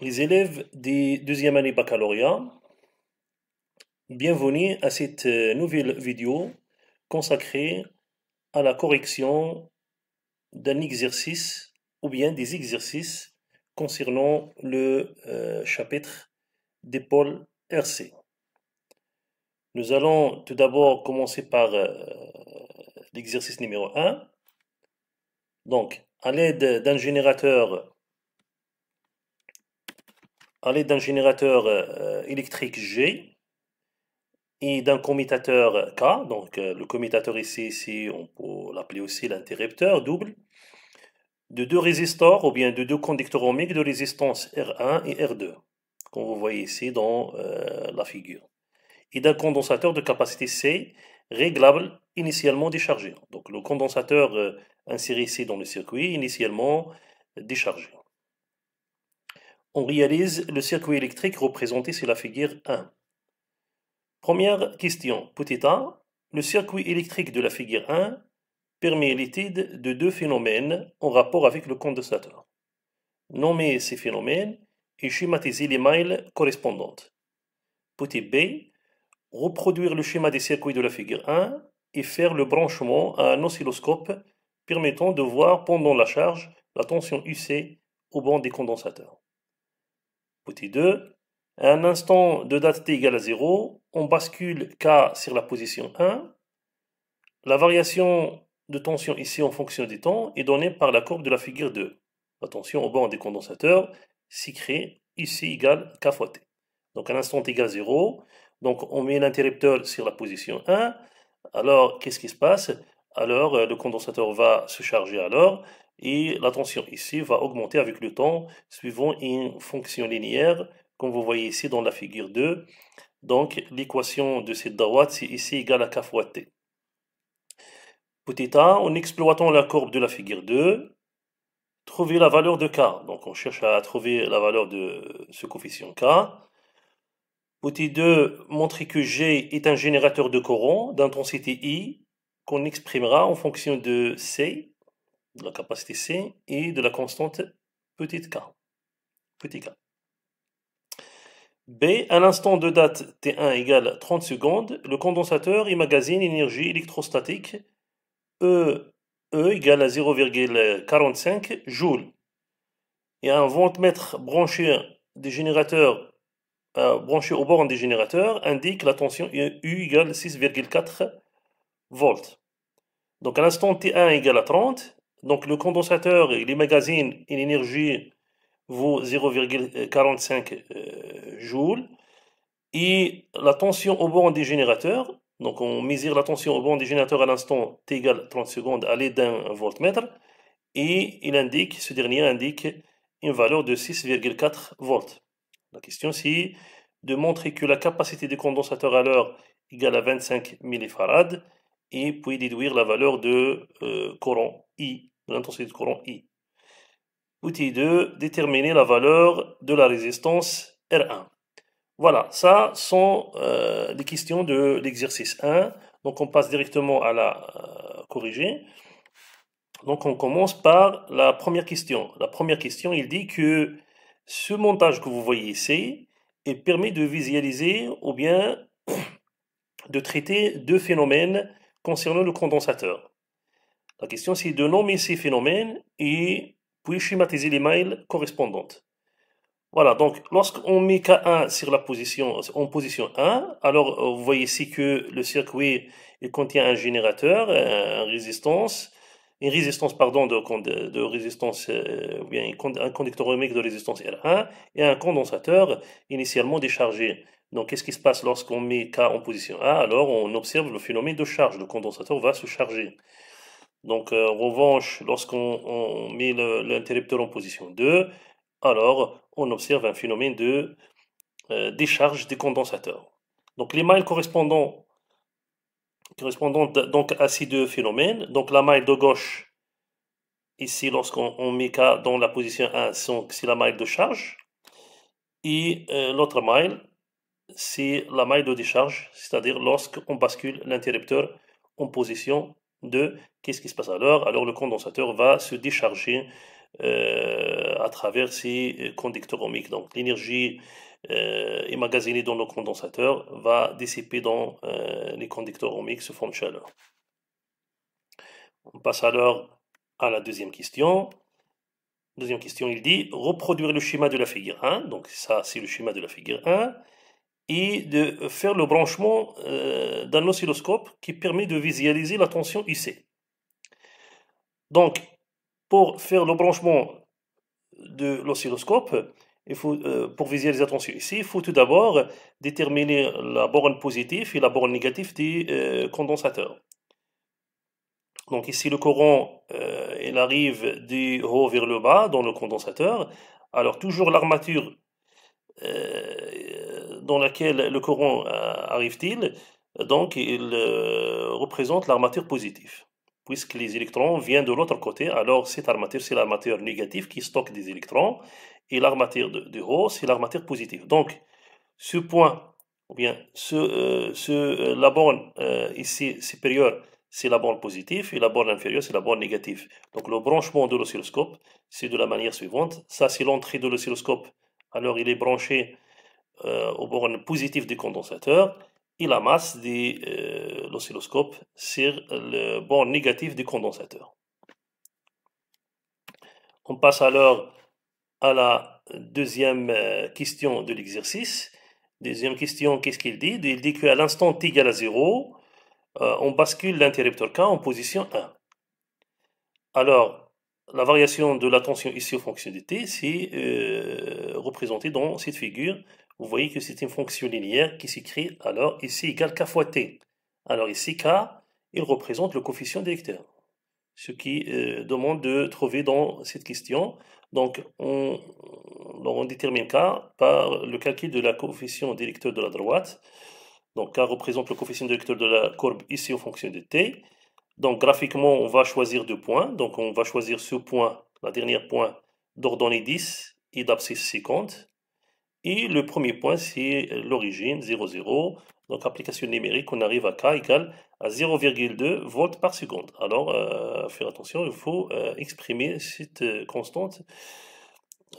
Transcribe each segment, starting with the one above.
Les élèves des deuxième année baccalauréat, bienvenue à cette nouvelle vidéo consacrée à la correction d'un exercice ou bien des exercices concernant le chapitre des pôles RC. Nous allons tout d'abord commencer par l'exercice numéro 1. Donc, à l'aide d'un générateur électrique G et d'un commutateur K, donc le commutateur ici on peut l'appeler aussi l'interrupteur double, de deux résistors ou bien de deux conducteurs ohmiques de résistance R1 et R2, comme vous voyez ici dans la figure, et d'un condensateur de capacité C réglable initialement déchargé. Donc le condensateur inséré ici dans le circuit initialement déchargé. On réalise le circuit électrique représenté sur la figure 1. Première question, petit a, le circuit électrique de la figure 1 permet l'étude de deux phénomènes en rapport avec le condensateur. Nommer ces phénomènes et schématiser les mailles correspondantes. Petit b, reproduire le schéma des circuits de la figure 1 et faire le branchement à un oscilloscope permettant de voir pendant la charge la tension UC au banc des condensateurs. Petit 2, à un instant de date t égale à 0, on bascule K sur la position 1. La variation de tension ici en fonction du temps est donnée par la courbe de la figure 2. La tension au banc des condensateurs s'y crée ici égale K fois T. Donc à l'instant t égale 0, donc on met l'interrupteur sur la position 1. Alors qu'est-ce qui se passe? Alors le condensateur va se charger alors et la tension ici va augmenter avec le temps suivant une fonction linéaire comme vous voyez ici dans la figure 2. Donc l'équation de cette droite c'est ici égale à K fois T. Petit a, en exploitant la courbe de la figure 2, trouver la valeur de K. Donc on cherche à trouver la valeur de ce coefficient K. Petit 2, montrer que G est un générateur de courant d'intensité I qu'on exprimera en fonction de C, de la capacité C, et de la constante petite k. Petit k. B, à l'instant de date T1 égale 30 secondes, le condensateur emmagasine énergie électrostatique E égale à 0,45 joules. Et un voltmètre branché au bord des générateurs indique la tension U égale 6,4 volts. Donc à l'instant T1 égale à 30, donc le condensateur il emmagasine une énergie vaut 0,45 joules et la tension au bord des générateurs, donc on mesure la tension au bord des générateurs à l'instant T égale 30 secondes à l'aide d'un voltmètre et ce dernier indique une valeur de 6,4 volts. La question c'est de montrer que la capacité du condensateur à l'heure égale à 25 millifarads et puis déduire la valeur de courant I, de l'intensité de courant I. Outil 2, déterminer la valeur de la résistance R1. Voilà, ça sont les questions de l'exercice 1. Donc on passe directement à la corriger. Donc on commence par la première question. La première question, il dit que ce montage que vous voyez ici, il permet de visualiser ou bien de traiter deux phénomènes concernant le condensateur. La question c'est de nommer ces phénomènes et puis schématiser les mailles correspondantes. Voilà, donc lorsqu'on met K1 en position 1, alors vous voyez ici que le circuit il contient un générateur, une résistance pardon, de résistance, ou bien un conducteur ohmique de résistance R1 et un condensateur initialement déchargé. Donc qu'est-ce qui se passe lorsqu'on met K en position 1? Alors on observe le phénomène de charge, le condensateur va se charger. Donc en revanche, lorsqu'on met l'interrupteur en position 2, alors on observe un phénomène de décharge des condensateurs. Donc les mailles correspondantes donc à ces deux phénomènes, donc la maille de gauche, ici lorsqu'on met K dans la position 1, c'est la maille de charge, et l'autre maille, c'est la maille de décharge, c'est-à-dire lorsqu'on bascule l'interrupteur en position 2, qu'est-ce qui se passe alors? Alors le condensateur va se décharger à travers ces conducteurs ohmiques. Donc l'énergie emmagasinée dans le condensateur va dissiper dans les conducteurs ohmiques sous forme de chaleur. On passe alors à la deuxième question. Deuxième question, il dit reproduire le schéma de la figure 1. Donc ça, c'est le schéma de la figure 1. Et de faire le branchement d'un oscilloscope qui permet de visualiser la tension IC. Donc, pour faire le branchement de l'oscilloscope, pour visualiser la tension IC, il faut tout d'abord déterminer la borne positive et la borne négative des condensateurs. Donc ici, le courant, il arrive du haut vers le bas dans le condensateur. Alors toujours l'armature dans laquelle le courant arrive-t-il, donc il représente l'armature positive. Puisque les électrons viennent de l'autre côté, alors cette armature, c'est l'armature négative qui stocke des électrons, et l'armature de haut, c'est l'armature positive. Donc, ce point, ou bien la borne ici supérieure, c'est la borne positive, et la borne inférieure, c'est la borne négative. Donc, le branchement de l'oscilloscope, c'est de la manière suivante. Ça, c'est l'entrée de l'oscilloscope. Alors, il est branché aux bornes positives du condensateur, et la masse de l'oscilloscope sur le borne négative du condensateur. On passe alors à la deuxième question de l'exercice. Deuxième question, qu'est-ce qu'il dit? Il dit qu'à l'instant t égale à 0, on bascule l'interrupteur K en position 1. Alors, la variation de la tension ici en fonction de t, c'est représenté dans cette figure. Vous voyez que c'est une fonction linéaire qui s'écrit alors ici égale k fois t. Alors ici k, il représente le coefficient d'électeur. Ce qui demande de trouver dans cette question. Donc on détermine k par le calcul de la coefficient d'électeur de la droite. Donc k représente le coefficient d'électeur de la courbe ici en fonction de t. Donc graphiquement, on va choisir deux points. Donc on va choisir ce point, la dernière point d'ordonnée 10 et d'abscisse 50. Et le premier point, c'est l'origine, 0, 0. Donc application numérique, on arrive à k égale à 0,2 volts par seconde. Alors, faire attention, il faut exprimer cette constante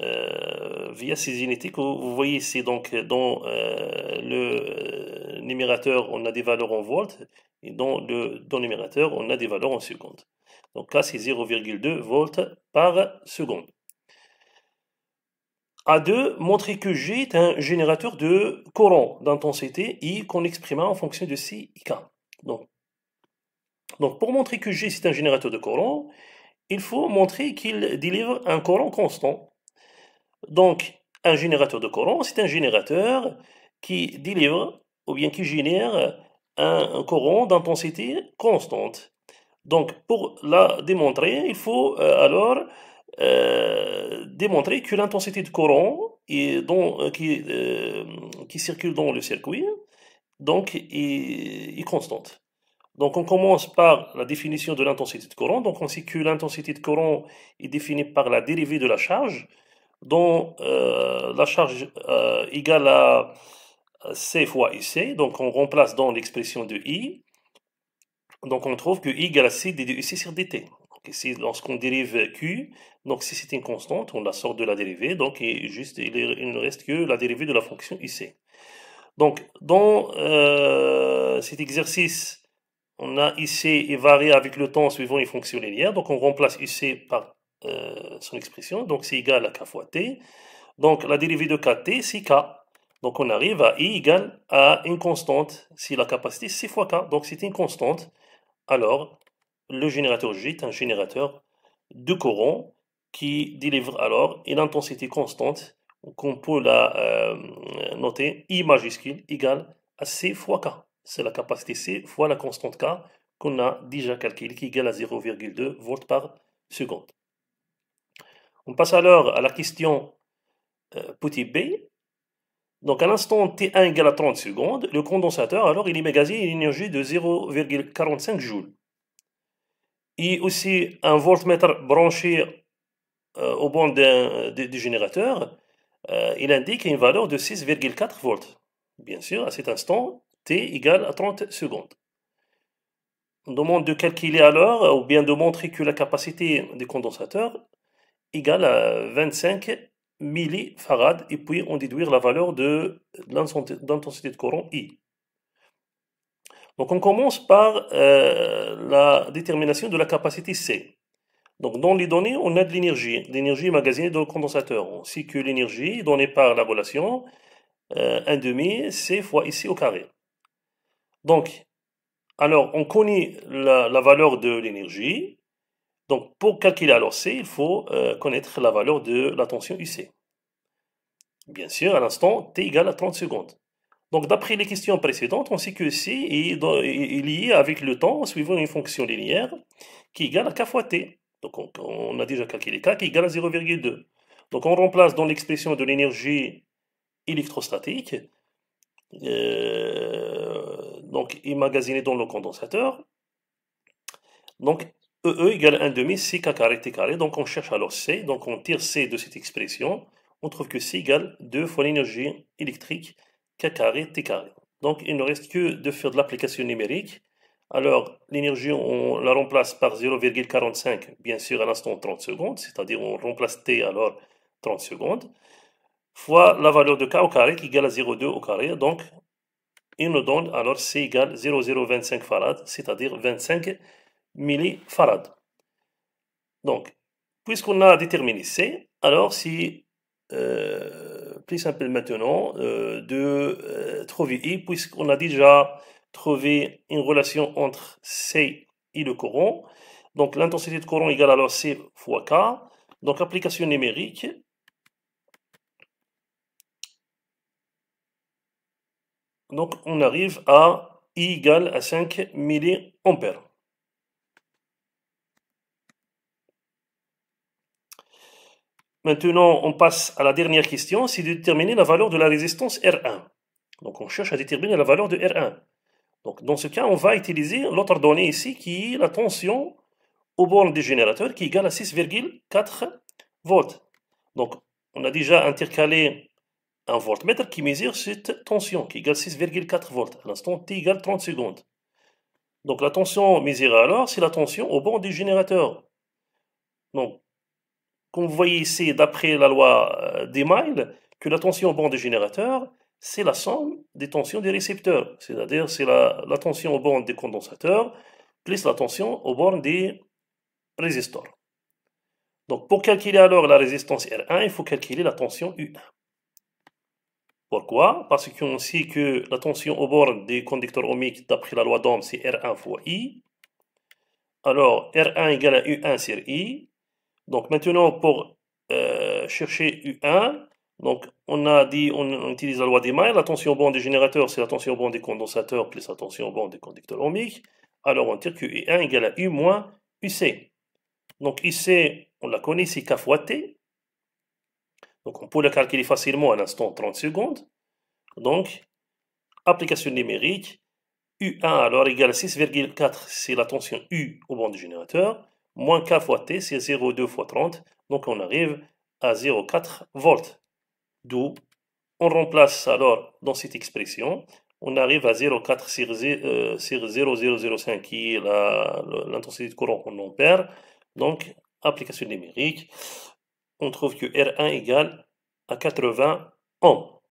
via ces unités que vous voyez ici. Donc dans le numérateur, on a des valeurs en volts, et dans le dénominateur, on a des valeurs en secondes. Donc là, c'est 0,2 volts par seconde. A2, montrer que G est un générateur de courant d'intensité I qu'on exprimera en fonction de C et K. Donc pour montrer que G c'est un générateur de courant, il faut montrer qu'il délivre un courant constant. Donc un générateur de courant, c'est un générateur qui délivre ou bien qui génère un courant d'intensité constante. Donc pour la démontrer, il faut alors démontrer que l'intensité de courant qui circule dans le circuit donc est constante. Donc on commence par la définition de l'intensité de courant. Donc on sait que l'intensité de courant est définie par la dérivée de la charge, dont la charge égale à C fois IC. Donc on remplace dans l'expression de I. Donc on trouve que I égale à C d IC sur dt. Donc ici, lorsqu'on dérive Q, donc si c'est une constante, on la sort de la dérivée, donc il ne reste que la dérivée de la fonction IC. Donc dans cet exercice, on a IC est varié avec le temps suivant une fonction linéaire, donc on remplace IC par son expression, donc c'est égal à K fois T. Donc la dérivée de KT, c'est K. Donc on arrive à I égale à une constante, si la capacité c'est fois K, donc c'est une constante. Alors, le générateur G est un générateur de courant qui délivre alors une intensité constante qu'on peut la noter I majuscule égale à C fois K. C'est la capacité C fois la constante K qu'on a déjà calculée qui est égale à 0,2 volts par seconde. On passe alors à la question petit b. Donc à l'instant t1 égale à 30 secondes, le condensateur alors il emmagasine une énergie de 0,45 joules. Et aussi un voltmètre branché au banc du générateur, il indique une valeur de 6,4 volts. Bien sûr, à cet instant, t égale à 30 secondes. On demande de calculer alors, ou bien de montrer que la capacité du condensateur égale à 25 millifarad, et puis on déduire la valeur de l'intensité de courant I. Donc on commence par la détermination de la capacité C. Donc dans les données, on a de l'énergie emmagasinée dans le condensateur. On sait que l'énergie donnée par la relation 1,5 C fois ici au carré. Donc, alors on connaît la valeur de l'énergie. Donc pour calculer alors C, il faut connaître la valeur de la tension UC. Bien sûr, à l'instant t égale à 30 secondes. Donc d'après les questions précédentes, on sait que C est lié avec le temps suivant une fonction linéaire qui égale à k fois t. Donc on a déjà calculé k qui égale à 0,2. Donc on remplace dans l'expression de l'énergie électrostatique, donc emmagasinée dans le condensateur. Donc EE égale 1,5 C k carré t carré. Donc on cherche alors C, donc on tire C de cette expression. On trouve que C égale 2 fois l'énergie électrique k carré t carré. Donc il ne reste que de faire de l'application numérique. Alors l'énergie, on la remplace par 0,45, bien sûr à l'instant 30 secondes, c'est-à-dire on remplace t alors 30 secondes, fois la valeur de k au carré qui égale à 0,2 au carré. Donc il nous donne alors C égale 0,025 farad, c'est-à-dire 25 millifarad. Donc, puisqu'on a déterminé C, alors c'est plus simple maintenant de trouver I, puisqu'on a déjà trouvé une relation entre C et le courant. Donc l'intensité de courant égale alors C fois K. Donc application numérique. Donc on arrive à I égale à 5 milliampères. Maintenant, on passe à la dernière question, c'est de déterminer la valeur de la résistance R1. Donc on cherche à déterminer la valeur de R1. Donc dans ce cas, on va utiliser l'autre donnée ici qui est la tension aux bornes du générateur qui égale à 6,4 volts. Donc on a déjà intercalé un voltmètre qui mesure cette tension qui égale 6,4 volts. À l'instant t égale 30 secondes. Donc la tension mesurée alors, c'est la tension aux bornes du générateur. Donc comme vous voyez ici, d'après la loi d'Email, que la tension au banc des générateurs, c'est la somme des tensions des récepteurs. C'est-à-dire, c'est la tension au banc des condensateurs plus la tension au bornes des résistors. Donc, pour calculer alors la résistance R1, il faut calculer la tension U1. Pourquoi? Parce qu'on sait que la tension au bornes des conducteurs ohmiques, d'après la loi d'Ohm, c'est R1 fois I. Alors, R1 égale à U1 sur I. Donc maintenant, pour chercher U1, donc on a dit, on utilise la loi d'Email, la tension au banc des générateurs, c'est la tension au banc des condensateurs plus la tension au banc des conducteurs ohmiques. Alors on tire que U1 égale à U moins UC. Donc UC, on la connaît, c'est K fois T. Donc on peut la calculer facilement à l'instant 30 secondes. Donc, application numérique, U1 alors égale à 6,4, c'est la tension U au banc du générateur, moins K fois T, c'est 0,2 fois 30, donc on arrive à 0,4 volts. D'où on remplace alors dans cette expression, on arrive à 0,4 sur 0,005 qui est l'intensité de courant en ampères. Donc, application numérique, on trouve que R1 égale à 80 ohms.